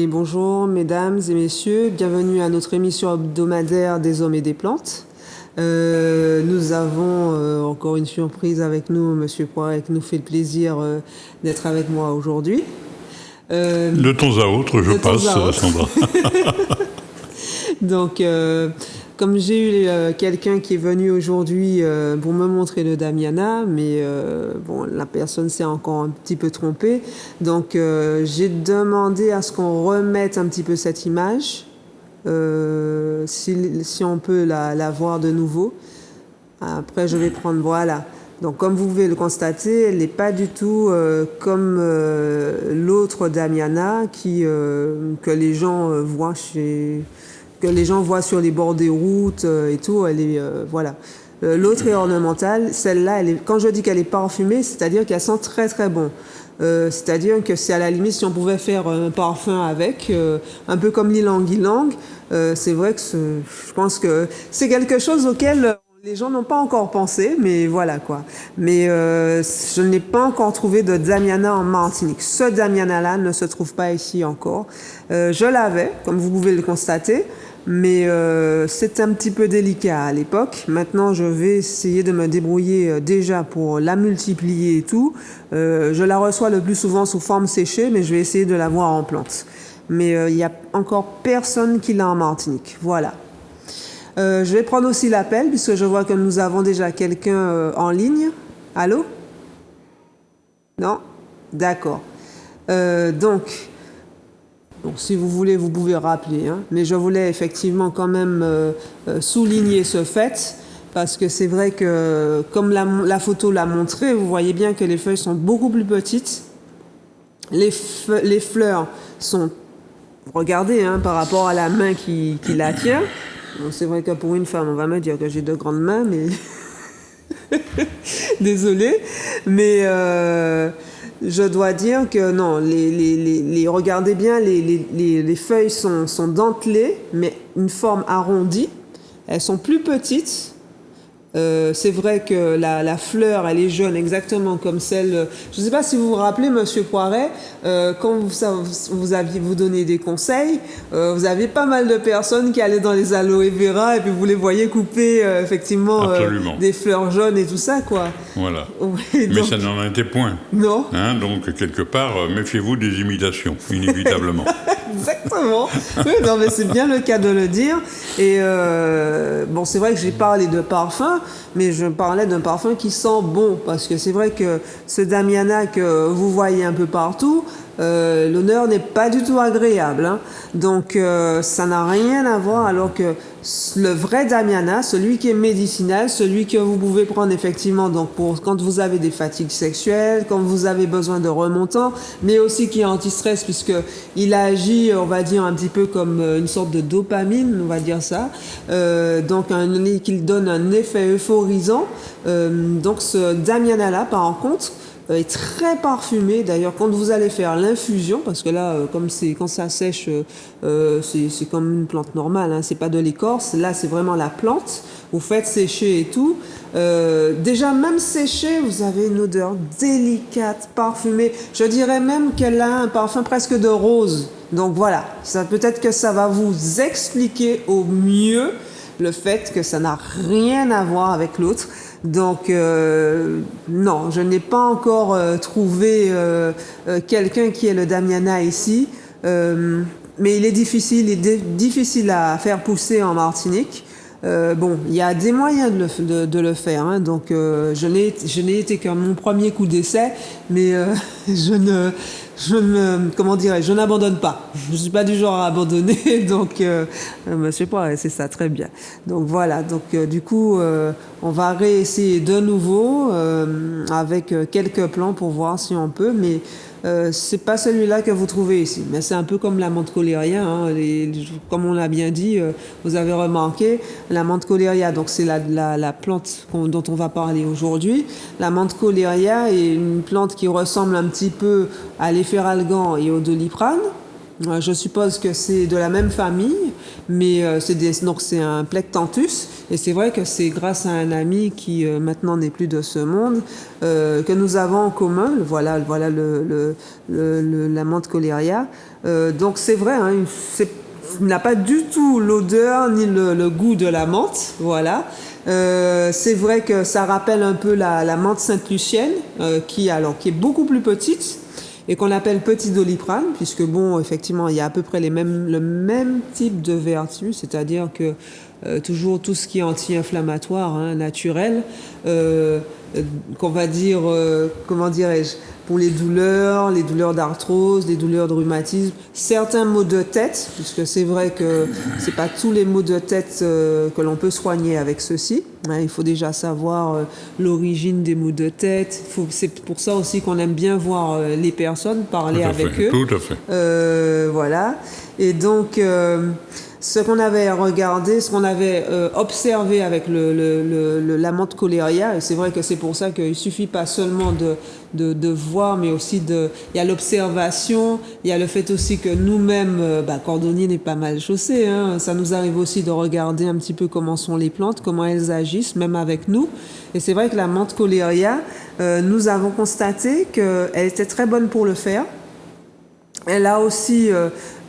bonjour mesdames et messieurs, bienvenue à notre émission hebdomadaire des hommes et des plantes. Nous avons encore une surprise avec nous, Monsieur Poiret, qui nous fait le plaisir d'être avec moi aujourd'hui. De temps à autre, je passe, Sandra. Donc, comme j'ai eu quelqu'un qui est venu aujourd'hui pour me montrer le Damiana, mais bon, la personne s'est encore un petit peu trompée. Donc, j'ai demandé à ce qu'on remette un petit peu cette image, si on peut la voir de nouveau. Après, je vais prendre, voilà. Donc, comme vous pouvez le constater, elle n'est pas du tout comme l'autre Damiana que les gens voient sur les bords des routes et tout. Elle est voilà. L'autre est ornementale. Celle-là, quand je dis qu'elle est parfumée, c'est-à-dire qu'elle sent très très bon. C'est-à-dire que c'est à la limite si on pouvait faire un parfum avec, un peu comme l'ylang-ylang. C'est vrai que je pense que c'est quelque chose auquel les gens n'ont pas encore pensé, mais voilà quoi. Mais je n'ai pas encore trouvé de Damiana en Martinique. Ce Damiana-là ne se trouve pas ici encore. Je l'avais, comme vous pouvez le constater, mais c'est un petit peu délicat à l'époque. Maintenant, je vais essayer de me débrouiller déjà pour la multiplier et tout. Je la reçois le plus souvent sous forme séchée, mais je vais essayer de la voir en plante. Mais il n'y a encore personne qui l'a en Martinique. Voilà. Je vais prendre aussi l'appel, puisque je vois que nous avons déjà quelqu'un en ligne. Allô? Non? D'accord. Donc, si vous voulez, vous pouvez rappeler. Hein, mais je voulais effectivement quand même souligner ce fait, parce que c'est vrai que, comme la photo l'a montré, vous voyez bien que les feuilles sont beaucoup plus petites. Les fleurs sont, regardez, hein, par rapport à la main qui la tient. Bon, c'est vrai que pour une femme, on va me dire que j'ai de grandes mains, mais désolée. Mais je dois dire que non, regardez bien, les feuilles sont dentelées, mais une forme arrondie. Elles sont plus petites. C'est vrai que la fleur, elle est jaune exactement comme celle... Je ne sais pas si vous vous rappelez, Monsieur Poiret, quand vous donniez des conseils, vous aviez pas mal de personnes qui allaient dans les aloe vera et puis vous les voyez couper effectivement des fleurs jaunes et tout ça, quoi. Voilà. Oui, mais ça n'en était point. Non. Hein, donc, quelque part, méfiez-vous des imitations, inévitablement. Exactement. Oui, non, mais c'est bien le cas de le dire. Et bon, c'est vrai que j'ai parlé de parfum, mais je parlais d'un parfum qui sent bon, parce que c'est vrai que ce Damiana que vous voyez un peu partout, l'odeur n'est pas du tout agréable. Hein. Donc, ça n'a rien à voir, alors que le vrai Damiana, celui qui est médicinal, celui que vous pouvez prendre effectivement donc pour quand vous avez des fatigues sexuelles, quand vous avez besoin de remontant, mais aussi qui est anti-stress puisque il agit, on va dire un petit peu comme une sorte de dopamine, on va dire ça. Donc qu'il donne un effet euphorisant. Donc ce Damiana-là, par contre, est très parfumé. D'ailleurs, quand vous allez faire l'infusion, parce que là, quand ça sèche, c'est comme une plante normale, hein, c'est pas de l'écorce. Là, c'est vraiment la plante. Vous faites sécher et tout. Déjà, même séché, vous avez une odeur délicate, parfumée. Je dirais même qu'elle a un parfum presque de rose. Donc voilà, peut-être que ça va vous expliquer au mieux le fait que ça n'a rien à voir avec l'autre. Donc, non, je n'ai pas encore trouvé quelqu'un qui est le Damiana ici, mais il est difficile à faire pousser en Martinique. Bon, il y a des moyens de le faire, hein, donc je n'ai été qu'à mon premier coup d'essai, mais je n'abandonne pas. Je ne suis pas du genre à abandonner, donc Monsieur Poiret, c'est ça, très bien. Donc voilà, donc du coup, on va réessayer de nouveau avec quelques plans pour voir si on peut, mais c'est pas celui-là que vous trouvez ici, mais c'est un peu comme la menthe coléria, hein, comme on l'a bien dit, vous avez remarqué, la menthe coléria, donc c'est la plante dont on va parler aujourd'hui. La menthe coléria est une plante qui ressemble un petit peu à l'efferalgan et au doliprane. Je suppose que c'est de la même famille, mais donc c'est un plectanthus, et c'est vrai que c'est grâce à un ami qui maintenant n'est plus de ce monde que nous avons en commun. Voilà la menthe coléria. Donc c'est vrai, hein, il n'a pas du tout l'odeur ni le goût de la menthe, voilà. C'est vrai que ça rappelle un peu la menthe sainte-lucienne, qui est beaucoup plus petite et qu'on appelle petit doliprane, puisque bon, effectivement, il y a à peu près le même type de vertus, c'est-à-dire que toujours tout ce qui est anti-inflammatoire, hein, naturel, qu'on va dire, comment dirais-je, pour les douleurs d'arthrose, les douleurs de rhumatisme, certains maux de tête, puisque c'est vrai que c'est pas tous les maux de tête que l'on peut soigner avec ceci. Hein, il faut déjà savoir l'origine des maux de tête. C'est pour ça aussi qu'on aime bien voir les personnes, parler avec eux. Tout à fait. Voilà. Et donc, ce qu'on avait regardé, ce qu'on avait observé avec la menthe coléria, et c'est vrai que c'est pour ça qu'il suffit pas seulement de voir, mais aussi il y a l'observation, il y a le fait aussi que nous-mêmes, cordonniers n'est pas mal chaussés, hein, ça nous arrive aussi de regarder un petit peu comment sont les plantes, comment elles agissent, même avec nous. Et c'est vrai que la menthe coléria, nous avons constaté qu'elle était très bonne pour le fer. Elle a aussi,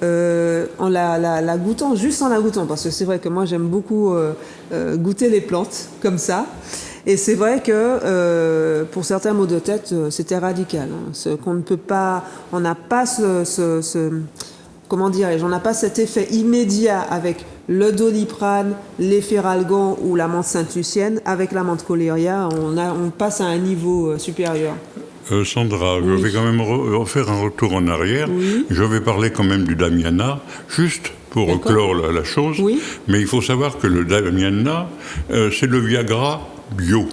en la goûtant, juste en la goûtant, parce que c'est vrai que moi j'aime beaucoup goûter les plantes comme ça. Et c'est vrai que pour certains maux de tête, c'était radical. Hein, qu'on ne peut pas, on n'a pas comment dirais-je, on n'a pas cet effet immédiat avec le doliprane, l'efferalgan ou la menthe sainte-lucienne. Avec la menthe coléria, on passe à un niveau supérieur. Sandra, je vais quand même faire un retour en arrière. Oui. Je vais parler quand même du Damiana, juste pour clore la chose. Oui. Mais il faut savoir que le Damiana, c'est le Viagra bio.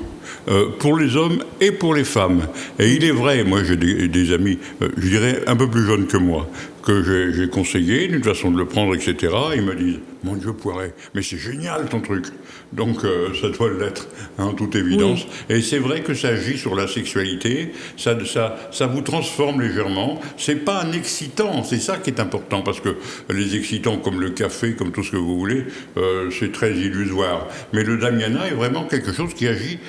Pour les hommes et pour les femmes. Et il est vrai, moi j'ai des amis, je dirais un peu plus jeunes que moi, que j'ai conseillé d'une façon de le prendre, etc. Ils me disent, mon Dieu Poiret, mais c'est génial ton truc. Donc ça doit l'être, en toute évidence. Oui. Et c'est vrai que ça agit sur la sexualité, ça vous transforme légèrement. C'est pas un excitant, c'est ça qui est important, parce que les excitants comme le café, comme tout ce que vous voulez, c'est très illusoire. Mais le Damiana est vraiment quelque chose qui agit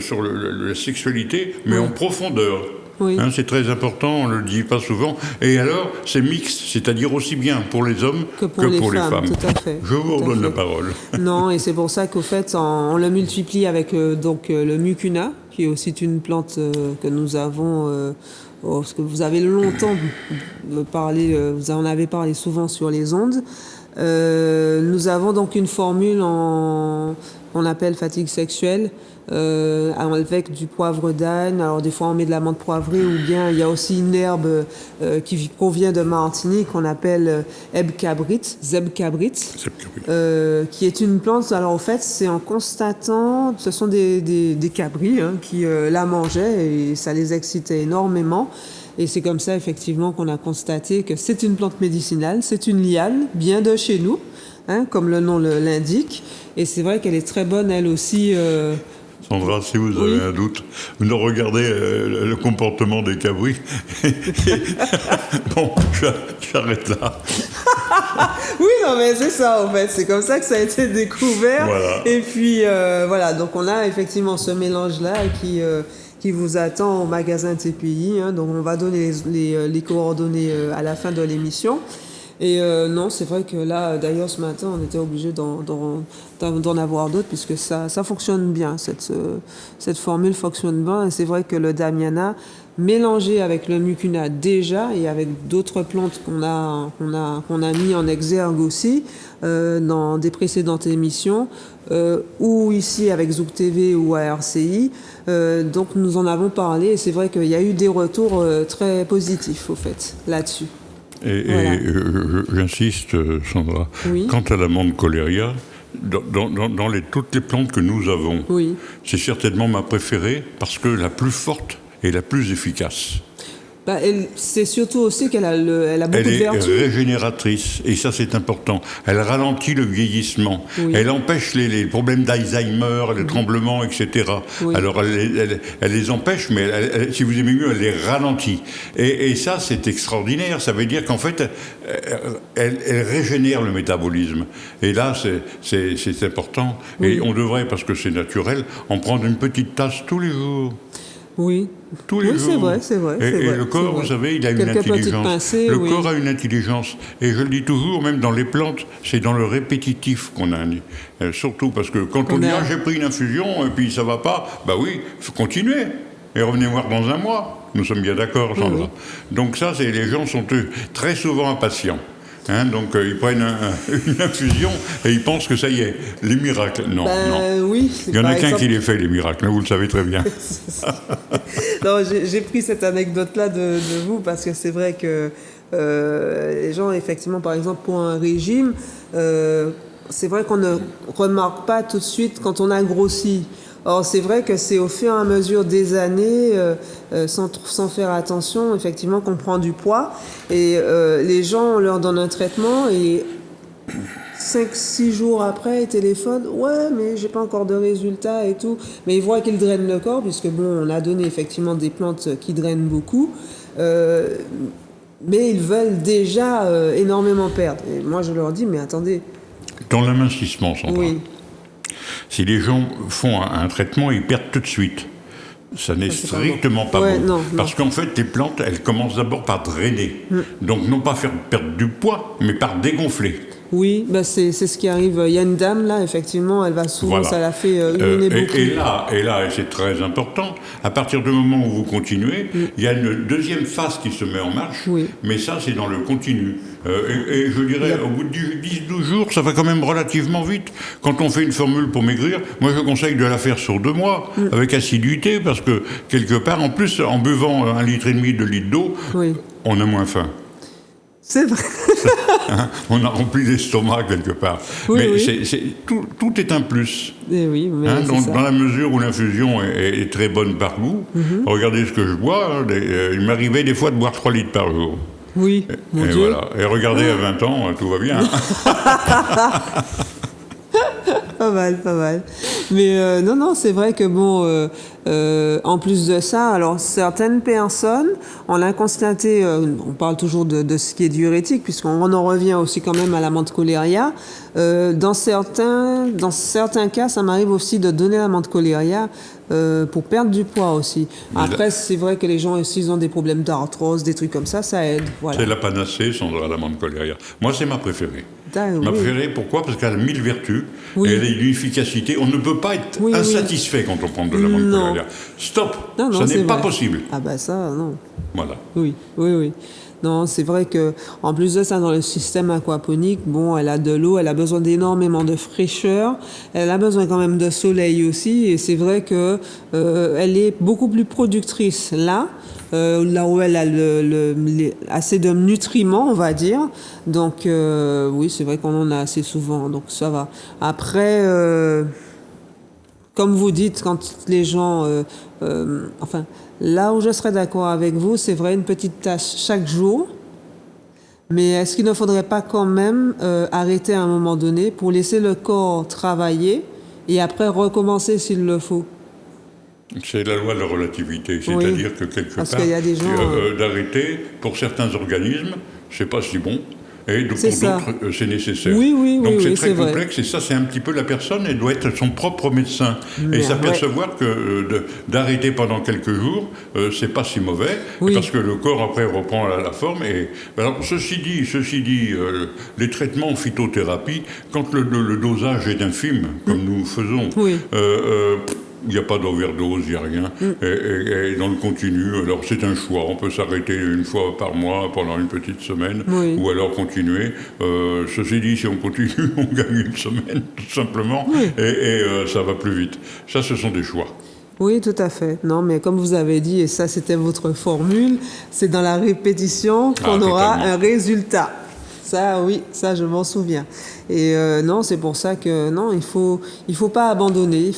sur la sexualité, mais en profondeur. Oui. Hein, c'est très important, on ne le dit pas souvent. Et alors, c'est mixte, c'est-à-dire aussi bien pour les hommes que pour les femmes. Tout à fait. Je vous redonne la parole. Non, et c'est pour ça qu'au fait, on le multiplie avec le mucuna, qui est aussi une plante que nous avons... parce que vous avez longtemps parlé, vous en avez parlé souvent sur les ondes. Nous avons donc une formule qu'on appelle fatigue sexuelle, avec du poivre d'Agne. Alors des fois on met de la menthe poivrée, ou bien il y a aussi une herbe qui provient de Martinique qu'on appelle zeb cabrit, qui est une plante. Alors au fait c'est en constatant, ce sont des cabris qui la mangeaient et ça les excitait énormément. Et c'est comme ça, effectivement, qu'on a constaté que c'est une plante médicinale, c'est une liane, bien de chez nous, hein, comme le nom l'indique. Et c'est vrai qu'elle est très bonne, elle aussi. Sandra, si vous avez un doute, vous regardez le comportement des cabris. Bon, j'arrête là. Oui, non, mais c'est ça, en fait. C'est comme ça que ça a été découvert. Voilà. Et puis, voilà. Donc, on a effectivement ce mélange-là qui vous attend au magasin TPI. Hein, donc on va donner les coordonnées à la fin de l'émission. Et non, c'est vrai que là, d'ailleurs ce matin, on était obligé d'en avoir d'autres, puisque ça fonctionne bien, cette formule fonctionne bien. Et c'est vrai que le Damiana, mélangé avec le mucuna déjà, et avec d'autres plantes qu'on a mis en exergue aussi dans des précédentes émissions, ou ici avec Zouk TV ou à RCI, donc nous en avons parlé, et c'est vrai qu'il y a eu des retours très positifs au fait là-dessus. Et j'insiste, Sandra, oui. Quant à la menthe coléria, dans toutes les plantes que nous avons, oui. C'est certainement ma préférée, parce que la plus forte et la plus efficace. C'est surtout aussi qu'elle a, elle a beaucoup de vertus. Elle est régénératrice, et ça c'est important. Elle ralentit le vieillissement. Oui. Elle empêche les problèmes d'Alzheimer, les tremblements, etc. Oui. Alors elle les empêche, mais si vous aimez mieux, elle les ralentit. Et ça c'est extraordinaire. Ça veut dire qu'en fait, elle régénère le métabolisme. Et là, c'est important. Oui. Et on devrait, parce que c'est naturel, en prendre une petite tasse tous les jours. Oui. Tous les jours. C'est vrai. Et le corps, vous savez, il a une intelligence. Pincées, le corps a une intelligence. Et je le dis toujours, même dans les plantes, c'est dans le répétitif qu'on a. Surtout parce que quand on dit « j'ai pris une infusion et puis ça va pas », bah oui, il faut continuer. Et revenez voir dans un mois. Nous sommes bien d'accord, Sandra. Oui. Donc ça, les gens sont très souvent impatients. Donc ils prennent une infusion et ils pensent que ça y est, les miracles. Non, non. Oui, il n'y en a qu'un qui les fait, les miracles, vous le savez très bien. Non, j'ai pris cette anecdote-là de vous parce que c'est vrai que les gens, effectivement, par exemple, pour un régime, c'est vrai qu'on ne remarque pas tout de suite quand on a grossi. Or, c'est vrai que c'est au fur et à mesure des années, sans faire attention, effectivement, qu'on prend du poids. Et les gens, on leur donne un traitement et 5-6 jours après, ils téléphonent. Ouais, mais j'ai pas encore de résultats et tout. Mais ils voient qu'ils drainent le corps, puisque bon, on a donné effectivement des plantes qui drainent beaucoup. Mais ils veulent déjà énormément perdre. Et moi, je leur dis, mais attendez. Dans l'amincissement, Sandra. Oui. Si les gens font un traitement, ils perdent tout de suite. Ça n'est strictement pas bon. Non. Parce qu'en fait, les plantes, elles commencent d'abord par drainer. Donc, non pas faire perdre du poids, mais par dégonfler. Oui, c'est ce qui arrive. Il y a une dame, là, effectivement, elle va souvent, ça la fait uriner beaucoup. Et là, c'est très important, à partir du moment où vous continuez, il y a une deuxième phase qui se met en marche, mais ça, c'est dans le continu. Et je dirais, au bout de 10-12 jours, ça va quand même relativement vite. Quand on fait une formule pour maigrir, moi, je conseille de la faire sur 2 mois, avec assiduité, parce que, quelque part, en plus, en buvant 1,5 litre de litre d'eau, on a moins faim. C'est vrai. On a rempli l'estomac quelque part. Mais tout est un plus. Et oui, mais dans la mesure où l'infusion est très bonne par goût, regardez ce que je bois. Il m'arrivait des fois de boire 3 litres par jour. Oui, mon Dieu. Voilà. Et regardez, à 20 ans, tout va bien. Pas mal. Mais non, c'est vrai que bon, en plus de ça, alors certaines personnes, on a constaté, on parle toujours de ce qui est diurétique, puisqu'on en revient aussi quand même à la menthe coléria. Dans certains cas, ça m'arrive aussi de donner la menthe coléria pour perdre du poids aussi. Après, c'est vrai que les gens, s'ils ont des problèmes d'arthrose, des trucs comme ça aide. Voilà. C'est la panacée, Sandra, la menthe coléria. Moi, c'est ma préférée. Ma préférée, pourquoi ? Parce qu'elle a 1000 vertus, et elle a une efficacité. On ne peut pas être insatisfait quand on prend de la menthe coléria. Stop, ça n'est pas possible. Ah bah ça, non. Voilà. Oui. Non, c'est vrai que en plus de ça, dans le système aquaponique, bon, elle a de l'eau, elle a besoin d'énormément de fraîcheur, elle a besoin quand même de soleil aussi, et c'est vrai que elle est beaucoup plus productrice là où elle a assez de nutriments, on va dire. Donc oui, c'est vrai qu'on en a assez souvent, donc ça va. Après, comme vous dites, quand les gens, là où je serais d'accord avec vous, c'est vrai, une petite tâche chaque jour. Mais est-ce qu'il ne faudrait pas quand même arrêter à un moment donné pour laisser le corps travailler et après recommencer s'il le faut ? C'est la loi de la relativité. C'est-à-dire que quelque part, d'arrêter, pour certains organismes, c'est pas si bon. Et pour d'autres, c'est nécessaire. Donc c'est très complexe, et ça, c'est un petit peu la personne, elle doit être son propre médecin. Et s'apercevoir que d'arrêter pendant quelques jours, c'est pas si mauvais, parce que le corps après reprend la forme. Et alors, ceci dit, les traitements en phytothérapie, quand le dosage est infime, comme nous faisons, il n'y a pas d'overdose, il n'y a rien. Et dans le continu, alors c'est un choix. On peut s'arrêter une fois par mois pendant une petite semaine, ou alors continuer. Ceci dit, si on continue, on gagne une semaine, tout simplement, et ça va plus vite. Ça, ce sont des choix. Oui, tout à fait. Non, mais comme vous avez dit, et ça c'était votre formule, c'est dans la répétition qu'on aura un résultat. Ça, oui, ça, je m'en souviens. Et non, c'est pour ça que non, il faut pas abandonner,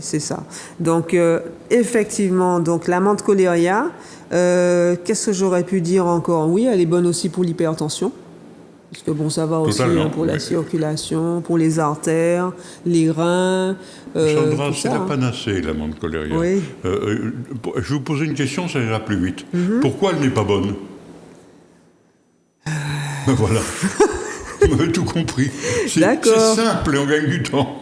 c'est ça. Donc, effectivement, donc la menthe coléria, qu'est-ce que j'aurais pu dire encore? Oui, elle est bonne aussi pour l'hypertension. Parce que bon, ça va aussi pour la circulation, pour les artères, les reins. Sandra, tout c'est ça, la hein. panacée, la menthe coléria. Oui. Je vais vous poser une question, ça ira plus vite. Pourquoi elle n'est pas bonne? Ben voilà. Vous avez tout compris. C'est simple et on gagne du temps.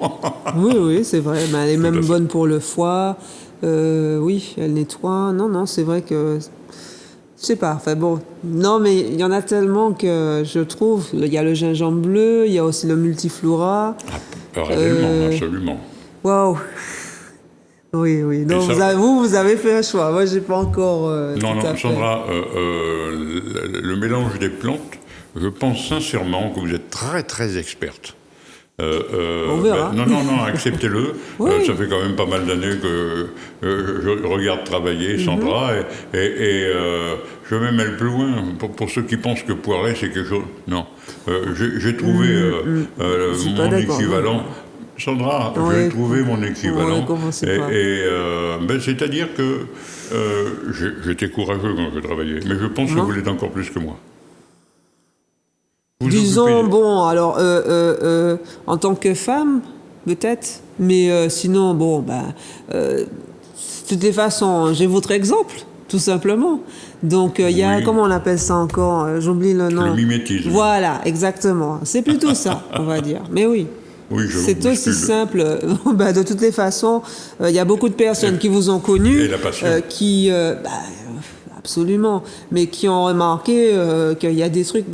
Oui, c'est vrai. Mais elle est même bonne pour le foie. Oui, elle nettoie. Non, c'est vrai que... Je sais pas, enfin bon, non mais il y en a tellement que je trouve, il y a le gingembre bleu, il y a aussi le multiflora. Réellement, absolument. Waouh. Oui. Donc vous avez fait un choix, moi j'ai pas encore Non, tout à fait. Sandra, le mélange des plantes, je pense sincèrement que vous êtes très très experte. On verra. Non, acceptez-le. Oui. Ça fait quand même pas mal d'années que je regarde travailler Sandra et je vais même aller plus loin. Pour ceux qui pensent que poiret c'est quelque chose... Non. J'ai trouvé mon équivalent. Sandra, j'ai trouvé mon équivalent. C'est-à-dire que j'étais courageux quand je travaillais, mais je pense que vous l'êtes encore plus que moi. Disons, bon, alors, en tant que femme, peut-être, mais sinon, bon, de toutes les façons, j'ai votre exemple, tout simplement. Donc, il y a, comment on appelle ça encore? J'oublie le nom. Le mimétisme. Voilà, exactement. C'est plutôt ça, on va dire. Mais oui. C'est aussi simple. De toutes les façons, il y a beaucoup de personnes qui vous ont connu, et la passion. Absolument, mais qui ont remarqué qu'il y a des trucs,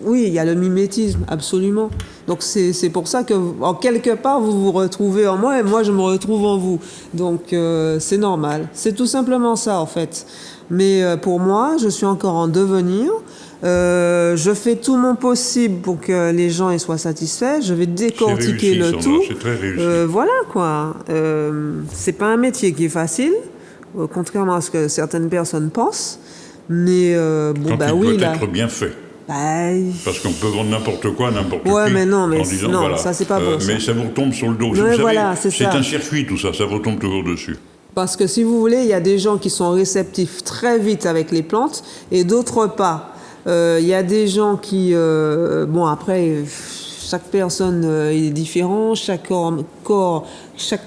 oui, il y a le mimétisme, absolument. Donc c'est pour ça que, en quelque part, vous vous retrouvez en moi et moi je me retrouve en vous. Donc c'est normal. C'est tout simplement ça, en fait. Mais pour moi, je suis encore en devenir. Je fais tout mon possible pour que les gens y soient satisfaits. Je vais décortiquer le tout. C'est très réussi. Voilà, quoi. C'est pas un métier qui est facile. Contrairement à ce que certaines personnes pensent, mais il doit être bien fait. Parce qu'on peut vendre n'importe quoi, n'importe qui. Mais non, mais en disant, non, voilà, ça c'est pas bon. Mais ça vous retombe sur le dos. Ouais, vous voilà, savez, c'est un circuit tout ça, ça vous retombe toujours dessus. Parce que si vous voulez, il y a des gens qui sont réceptifs très vite avec les plantes et d'autres pas. Il y a des gens qui, après. Chaque personne est différente, chaque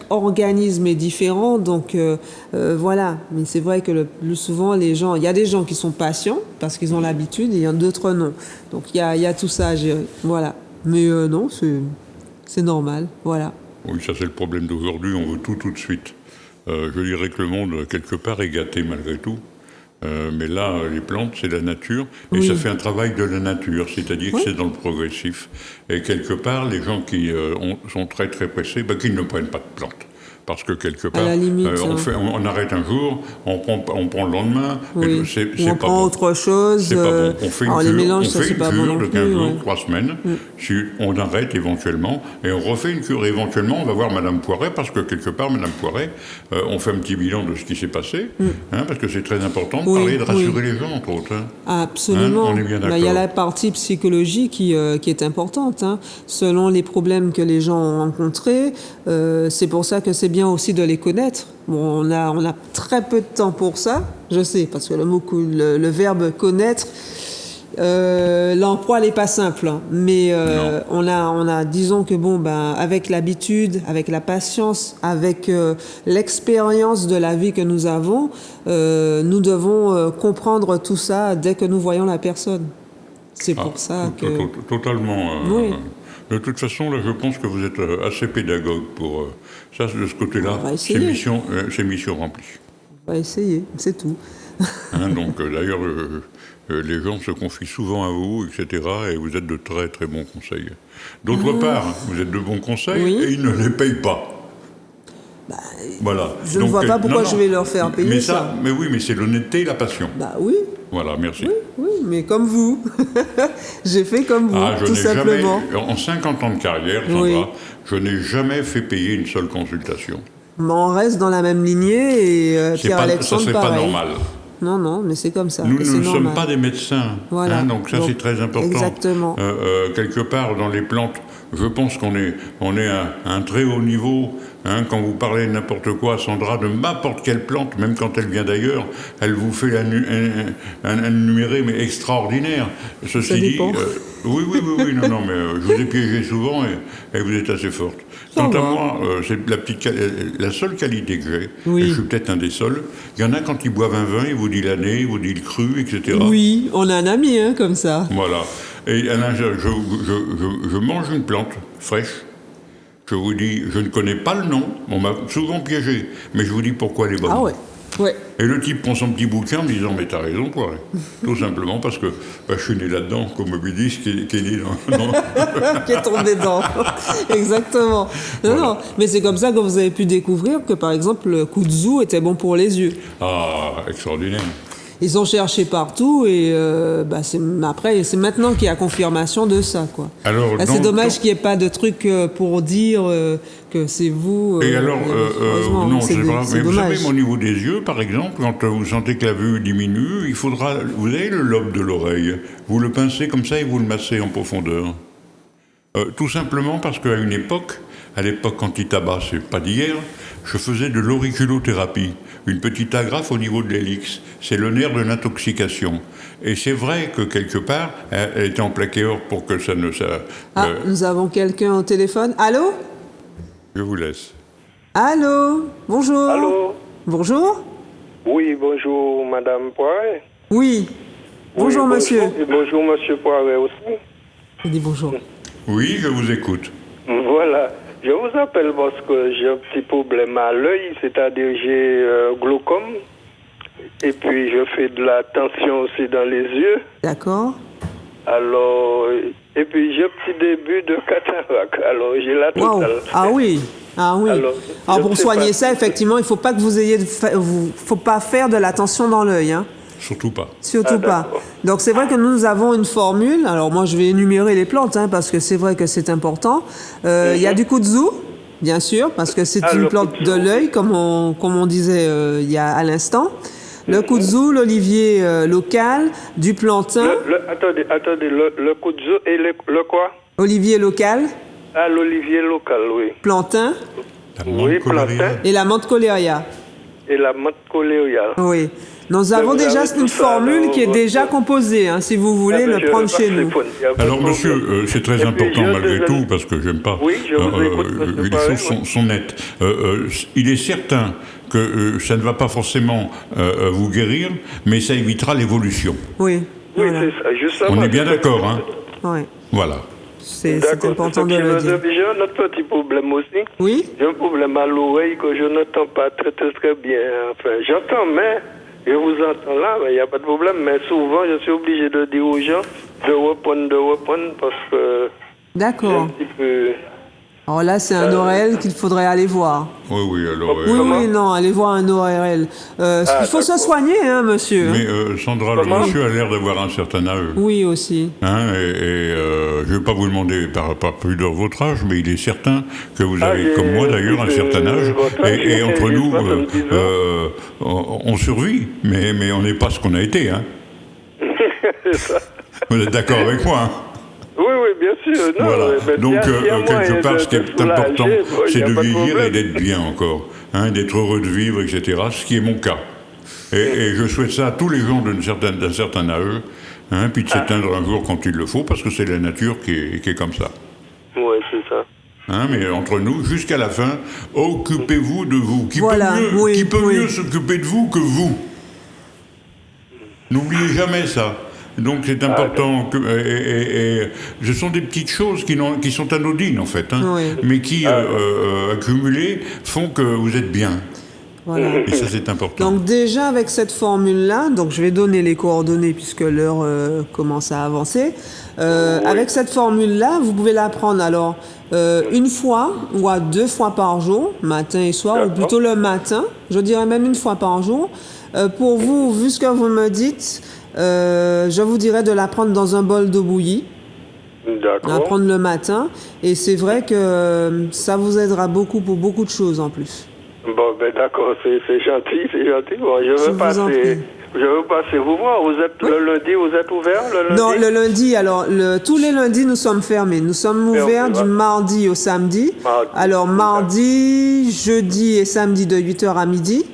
organisme est différent, donc voilà. Mais c'est vrai que le plus souvent, les gens, il y a des gens qui sont patients parce qu'ils ont l'habitude, et il y en a d'autres non. Donc il y a tout ça à gérer, voilà. Mais non, c'est normal, voilà. Oui, ça c'est le problème d'aujourd'hui, on veut tout de suite. Je dirais que le monde, quelque part, est gâté malgré tout. Mais là, les plantes, c'est la nature, et ça fait un travail de la nature, c'est-à-dire que c'est dans le progressif. Et quelque part, les gens qui sont très très pressés, qu'ils ne prennent pas de plantes. Parce que quelque part, limite, on arrête un jour, on prend le lendemain, on prend autre chose. C'est pas bon. On fait une cure de 15 jours, 3 semaines. On arrête éventuellement, et on refait une cure. Éventuellement, on va voir Madame Poiret, parce que quelque part, Madame Poiret, on fait un petit bilan de ce qui s'est passé, parce que c'est très important de parler, de rassurer les gens, entre autres. Absolument. On est bien d'accord. Il y a la partie psychologie qui est importante. Selon les problèmes que les gens ont rencontrés, c'est pour ça que c'est bien aussi de les connaître. Bon, on a très peu de temps pour ça, je sais, parce que le verbe connaître, l'emploi n'est pas simple, mais on a, disons que avec l'habitude, avec la patience, avec l'expérience de la vie que nous avons, nous devons comprendre tout ça dès que nous voyons la personne. C'est pour ça que... Totalement. Oui. De toute façon, là, je pense que vous êtes assez pédagogue pour ça, de ce côté-là. C'est mission remplie. On va essayer, c'est tout. Donc, d'ailleurs, les gens se confient souvent à vous, etc., et vous êtes de très, très bons conseils. D'autre part, vous êtes de bons conseils, et ils ne les payent pas. Voilà. Je ne vois pas pourquoi je vais leur faire payer ça. Mais oui, mais c'est l'honnêteté et la passion. Oui. Voilà, merci. Oui, mais comme vous. J'ai fait comme vous, tout simplement. En 50 ans de carrière, Sandra, je n'ai jamais fait payer une seule consultation. Mais on reste dans la même lignée, et Pierre-Alexandre, ça, c'est pareil. pas normal. non, non, mais c'est comme ça. Nous et c'est ne sommes normal. pas des médecins, Voilà. donc ça c'est très important. Exactement. Quelque part dans les plantes, je pense qu'on est à un très haut niveau. Quand vous parlez de n'importe quoi, Sandra, de n'importe quelle plante, même quand elle vient d'ailleurs, elle vous fait un numéré mais extraordinaire. Ceci Ça dit, dépend. oui, non, mais je vous ai piégé souvent et vous êtes assez forte. Ça Quant à va. moi, c'est la seule qualité que j'ai, Oui. et je suis peut-être un des seuls. Il y en a quand ils boivent un vin, ils vous disent l'année, ils vous disent le cru, etc. Oui, on a un ami comme ça. Voilà. Et Alain, je mange une plante fraîche. Je vous dis, je ne connais pas le nom. On m'a souvent piégé. Mais je vous dis pourquoi elle est bonne. Ah ouais. Ouais. Et le type prend son petit bouquin en me disant, mais t'as raison, toi. Tout simplement parce que je suis né là-dedans, comme Moby-Dick qui est né dans... Qui est tombé dedans. Exactement. Non, Voilà. non, mais c'est comme ça que vous avez pu découvrir que, par exemple, le kudzu était bon pour les yeux. Ah, extraordinaire. Ils ont cherché partout et après, c'est maintenant qu'il y a confirmation de ça, quoi. Alors, Là, c'est donc, dommage qu'il n'y ait pas de truc pour dire que c'est vous. Et alors, heureusement, non, c'est vrai. c'est Mais vous dommage. savez, au niveau des yeux, par exemple, quand vous sentez que la vue diminue, il faudra... Vous avez le lobe de l'oreille. Vous le pincez comme ça et vous le massez en profondeur. Tout simplement parce qu'à une époque, à l'époque anti-tabac, c'est pas d'hier, je faisais de l'auriculothérapie, une petite agrafe au niveau de l'hélix. C'est le nerf de l'intoxication. Et c'est vrai que quelque part, elle était en plaqué or pour que ça ne... Nous avons quelqu'un au téléphone. Allô? Je vous laisse. Allô? Bonjour. Allô? Bonjour? Oui, bonjour Madame Poiret. Oui. Bonjour, Oui, monsieur. Et bonjour Monsieur Poiret aussi. Il dit bonjour. Oui, je vous écoute. Voilà. Je vous appelle parce que j'ai un petit problème à l'œil, c'est-à-dire j'ai glaucome. Et puis je fais de la tension aussi dans les yeux. D'accord. Alors, et puis j'ai un petit début de cataracte. Alors j'ai la Waouh. totale. Ah oui. Ah oui. Alors, Alors je pour ne sais soigner pas. ça, effectivement, il faut pas que vous ayez, faut pas faire de la tension dans l'œil, hein. Surtout pas. Surtout Ah, pas. d'accord. Donc c'est vrai que nous avons une formule. Alors moi je vais énumérer les plantes parce que c'est vrai que c'est important. Il y a du kudzu, bien sûr, parce que c'est une le plante kudzu. de l'œil, comme on disait il y a à l'instant. Le kudzu, l'olivier local, du plantain, Attendez, le kudzu et le quoi? olivier local, Ah, l'olivier local, oui. plantain La Oui, menthe colorée. plantain. et la menthe coléria. Et la menthe coléoïale. Oui. Nous avons vous déjà avez une tout ça formule dans qui est votre- déjà composée, si vous voulez Ah, ben, le je prendre vais chez pas nous. téléphoner, y a pas de Alors, problème. monsieur, c'est très Et puis, important je malgré devais- tout, parce que j'aime pas. Oui, je vous écoute, monsieur les Poiret, choses sont nettes. Il est certain que ça ne va pas forcément vous guérir, mais ça évitera l'évolution. Oui. Oui, Voilà. c'est ça, justement. On est bien d'accord, hein? Ouais. Voilà. C'est D'accord, important c'est de le ça qui dire. me dit. J'ai un autre petit problème aussi. Oui. J'ai un problème à l'oreille que je n'entends pas très bien. Enfin, j'entends, mais je vous entends là, mais il n'y a pas de problème. Mais souvent, je suis obligé de dire aux gens de reprendre parce que j'ai un D'accord. petit peu... Alors là, c'est un ORL qu'il faudrait aller voir. Oui, alors... Oui, Comment oui, non, allez voir un ORL. Il faut se d'accord. soigner, monsieur. Mais Sandra, le Comment monsieur a l'air d'avoir un certain âge. Oui, aussi. Je ne vais pas vous demander par plus de votre âge, mais il est certain que vous avez, j'ai comme moi d'ailleurs, un plus de certain âge. votre âge, Et j'ai entre nous, 70 ans. on survit, mais on n'est pas ce qu'on a été. Hein. C'est ça. Vous êtes d'accord avec moi, hein? Oui, bien sûr. Non, Voilà. mais Donc, s'il y a moyen quelque part, de ce qui est soulager, important, bon, il c'est y a de pas vieillir et problème. d'être bien encore, d'être heureux de vivre, etc., ce qui est mon cas. Et je souhaite ça à tous les gens d'un certain âge, puis de s'éteindre un jour quand il le faut, parce que c'est la nature qui est comme ça. Oui, c'est ça. Mais entre nous, jusqu'à la fin, occupez-vous de vous. Qui Voilà, peut oui. mieux s'occuper de vous que vous? N'oubliez jamais ça. Donc c'est important. Et ce sont des petites choses qui sont anodines en fait, Oui. mais qui, accumulées, font que vous êtes bien. Voilà. Et ça c'est important. Donc déjà avec cette formule-là, donc je vais donner les coordonnées puisque l'heure commence à avancer. Avec cette formule-là, vous pouvez la prendre alors une fois ou à 2 fois par jour, matin et soir, ou D'accord. plutôt le matin, je dirais même une fois par jour. Pour vous, vu ce que vous me dites, je vous dirais de la prendre dans un bol d'eau bouillie. La D'accord. prendre le matin. Et c'est vrai que ça vous aidera beaucoup pour beaucoup de choses en plus. Bon, ben d'accord, c'est gentil. Bon, je Je vais vous en passer. prie. Je veux passer vous voir. Vous êtes le lundi, vous êtes ouvert le lundi? Non, le lundi, alors tous les lundis, nous sommes fermés. Nous sommes ouverts du mardi au samedi. Alors mardi, jeudi et samedi de 8h à midi.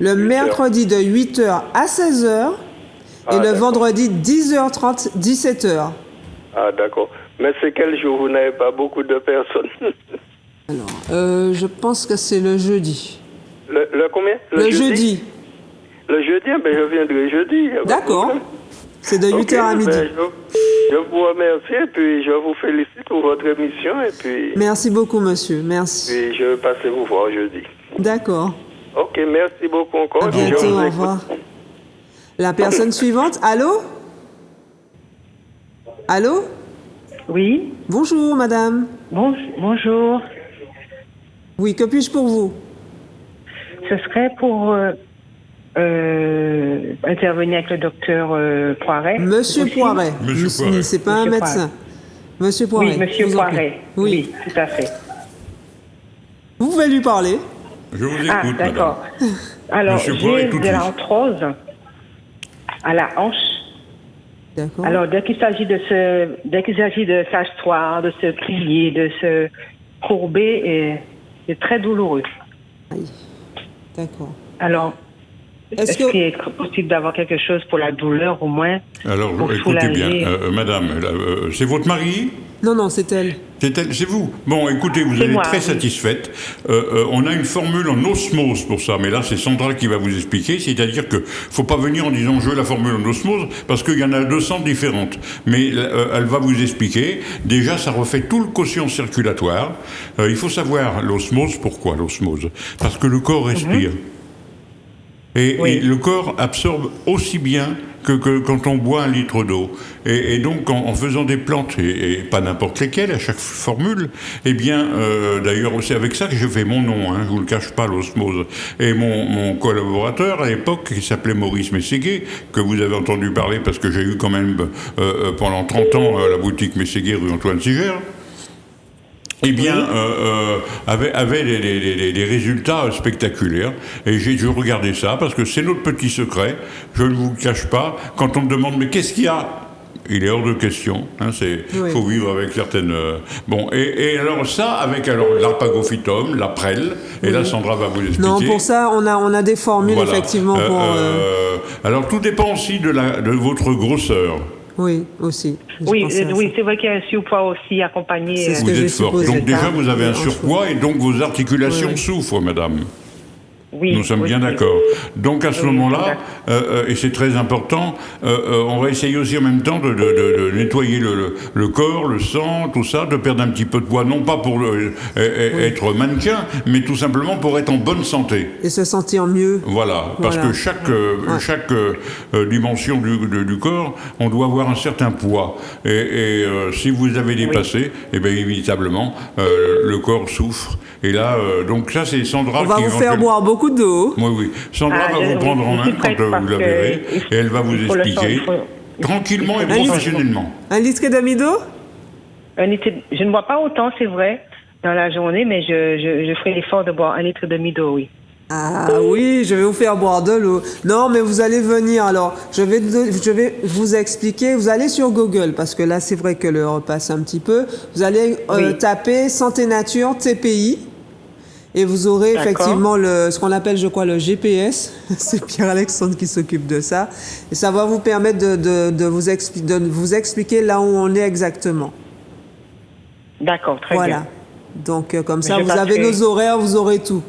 Le mercredi de 8h à 16h. Et le vendredi, 10h30, 17h. Ah, d'accord. Mais c'est quel jour? Vous n'avez pas beaucoup de personnes. Alors, je pense que c'est le jeudi. Le combien? Le jeudi. Le jeudi, ben je viendrai jeudi. D'accord. C'est de 8h à midi. Ben, je vous remercie et puis je vous félicite pour votre émission. Et puis, merci beaucoup, monsieur. Merci. Puis je vais passer vous voir jeudi. D'accord. Ok, merci beaucoup encore. À bientôt, au revoir. La personne suivante. Allô? Allô? Oui. Bonjour, madame. Bonjour. Oui, que puis-je pour vous? Ce serait pour intervenir avec le docteur Poiret. Monsieur Poiret. Monsieur Poiret. C'est pas un Monsieur médecin. Monsieur Poiret. Oui, monsieur vous en prie. Poiret. Oui. Tout à fait. Vous pouvez lui parler. Je vous écoute, d'accord. madame. Alors, Monsieur Poiret, j'ai tout de de suite. l'arthrose à la hanche. D'accord. Alors, dès qu'il s'agit de s'asseoir, de se plier, de se courber, c'est très douloureux. Aïe. D'accord. Alors, est-ce qu'il est possible d'avoir quelque chose pour la douleur au moins? Alors, pour écoutez bien, soulager? madame, c'est votre mari? Non, c'est elle. C'est vous. Bon, écoutez, vous allez être très satisfaite. On a une formule en osmose pour ça, mais là, c'est Sandra qui va vous expliquer. C'est-à-dire que faut pas venir en disant je veux la formule en osmose, parce qu'il y en a 200 différentes. Mais elle va vous expliquer. Déjà, ça refait tout le quotient circulatoire. Il faut savoir l'osmose. Pourquoi l'osmose? Parce que le corps respire. Et le corps absorbe aussi bien que quand on boit 1 litre d'eau. Et donc, en faisant des plantes, et pas n'importe lesquelles, à chaque formule, eh bien, d'ailleurs, c'est avec ça que je fais mon nom, hein, je vous le cache pas, l'osmose. Et mon collaborateur, à l'époque, qui s'appelait Maurice Mességuet, que vous avez entendu parler, parce que j'ai eu quand même, pendant 30 ans, la boutique Mességuet, rue Antoine Sigère, eh bien, avait des résultats spectaculaires. Et je regardais ça, parce que c'est notre petit secret, je ne vous le cache pas. Quand on me demande, mais qu'est-ce qu'il y a? Il est hors de question. Hein, faut vivre avec certaines... Bon, et alors ça, avec l'arpagophytum, la prêle, et là, Sandra va vous expliquer. Non, pour ça, on a des formules, effectivement, pour... Alors, tout dépend aussi de votre grosseur. Oui, aussi. Oui, c'est vrai qu'il y a un surpoids aussi accompagné. C'est ce que vous j'ai êtes forte. supposé. Donc déjà, vous avez un surpoids et donc vos articulations souffrent, madame. Oui, nous sommes bien d'accord. Donc à ce moment-là, et c'est très important, on va essayer aussi en même temps de nettoyer le corps, le sang, tout ça, de perdre un petit peu de poids, non pas pour être mannequin, mais tout simplement pour être en bonne santé. Et se sentir mieux. Voilà, parce que chaque dimension du corps, on doit avoir un certain poids. Et si vous avez dépassé, eh bien évitablement, le corps souffre. Et là, donc ça c'est Sandra qui... On va vous faire boire beaucoup d'eau. Oui. Sandra va vous prendre en main quand vous la verrez et elle va vous expliquer tranquillement et professionnellement. 1 litre et demi d'eau? Je ne bois pas autant, c'est vrai, dans la journée, mais je ferai l'effort de boire 1 litre et demi d'eau, oui. Ah oui, je vais vous faire boire de l'eau. Non, mais vous allez venir. Alors, je vais vous expliquer. Vous allez sur Google, parce que là, c'est vrai que l'heure passe un petit peu. Vous allez taper Santé Nature TPI. Et vous aurez effectivement ce qu'on appelle, je crois, le GPS. C'est Pierre-Alexandre qui s'occupe de ça. Et ça va vous permettre de vous expliquer là où on est exactement. D'accord, très bien. Voilà. Donc, comme ça, vous avez nos horaires, vous aurez tout.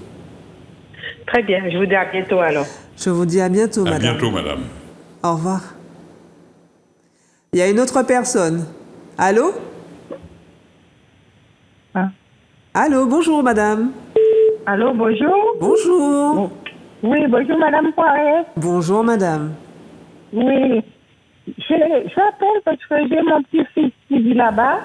Très bien. Je vous dis à bientôt, alors. Je vous dis à bientôt, madame. À bientôt, madame. Au revoir. Il y a une autre personne. Allô? Allô, bonjour, madame. Allô, bonjour. Bonjour. Oui, bonjour, madame Poiret. Bonjour, madame. Oui, j'appelle parce que j'ai mon petit-fils qui vit là-bas.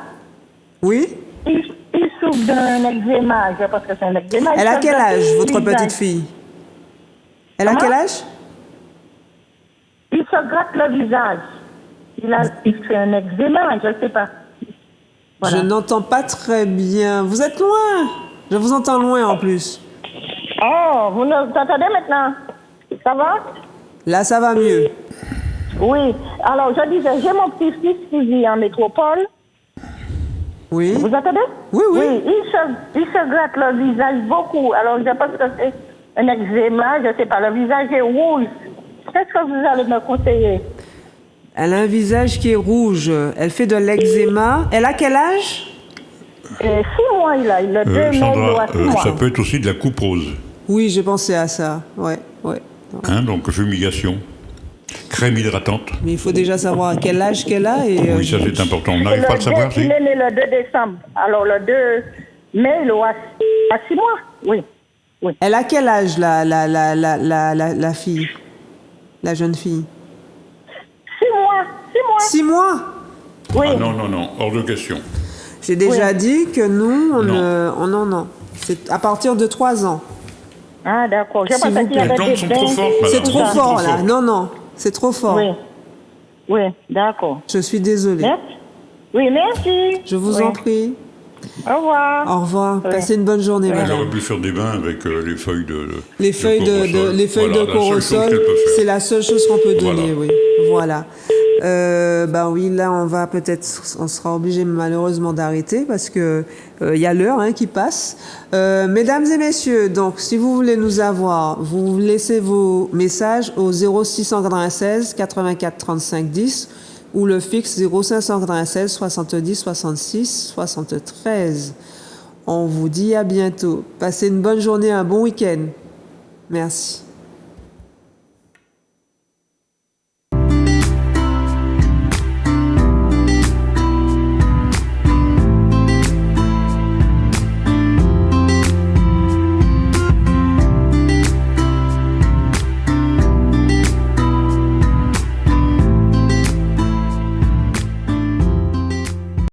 Oui? Il souffre d'un eczéma, je pense que c'est un eczéma. Elle a quel âge, votre petite fille? Elle a quel âge? Il se gratte le visage. Il fait un eczéma, je ne sais pas. Voilà. Je n'entends pas très bien. Vous êtes loin? Je vous entends loin en plus. Oh, vous entendez maintenant? Ça va? Là, ça va mieux. Oui. Alors, je disais, j'ai mon petit-fils qui vit en métropole. Oui. Vous entendez? Oui, oui. Oui, il se gratte le visage beaucoup. Alors, je pense que c'est un eczéma, je ne sais pas, le visage est rouge. Qu'est-ce que vous allez me conseiller? Elle a un visage qui est rouge. Elle fait de l'eczéma. Elle a quel âge? 6 mois, il a 2 mois, Sandra, 6 mois. ça peut être aussi de la couperose. Oui, j'ai pensé à ça. Ouais. Hein, donc fumigation, crème hydratante. Mais il faut déjà savoir à quel âge qu'elle a. Et, Oui, ça c'est important. On n'arrive pas à le savoir, si. Il est né le 2 décembre. Alors, le 2 mai, il aura 6 mois. Oui. Elle a quel âge, la fille? La jeune fille? 6 mois. 6 mois? Oui. Ah non, hors de question. J'ai déjà dit que nous, non. C'est à partir de 3 ans. Ah, d'accord. Je S'il pensais vous qu'il y plaît. avait Les des plantes sont trop bains. fortes, madame. C'est trop Beaucoup fort, trop là. fort. Non, c'est trop fort. Oui, d'accord. Je suis désolée. Merci. Oui, merci. Je vous Oui. en prie. Au revoir. Au revoir. Oui. Passez une bonne journée, Elle madame. aurait pu faire des bains avec les feuilles de Les feuilles de Voilà, corosol, c'est la seule chose qu'on peut donner, Voilà. oui. Voilà. Oui, là, on sera obligé malheureusement d'arrêter parce que il y a l'heure qui passe. Mesdames et messieurs, donc, si vous voulez nous avoir, vous laissez vos messages au 0696 84 35 10 ou le fixe 0596 70 66 73. On vous dit à bientôt. Passez une bonne journée, un bon week-end. Merci.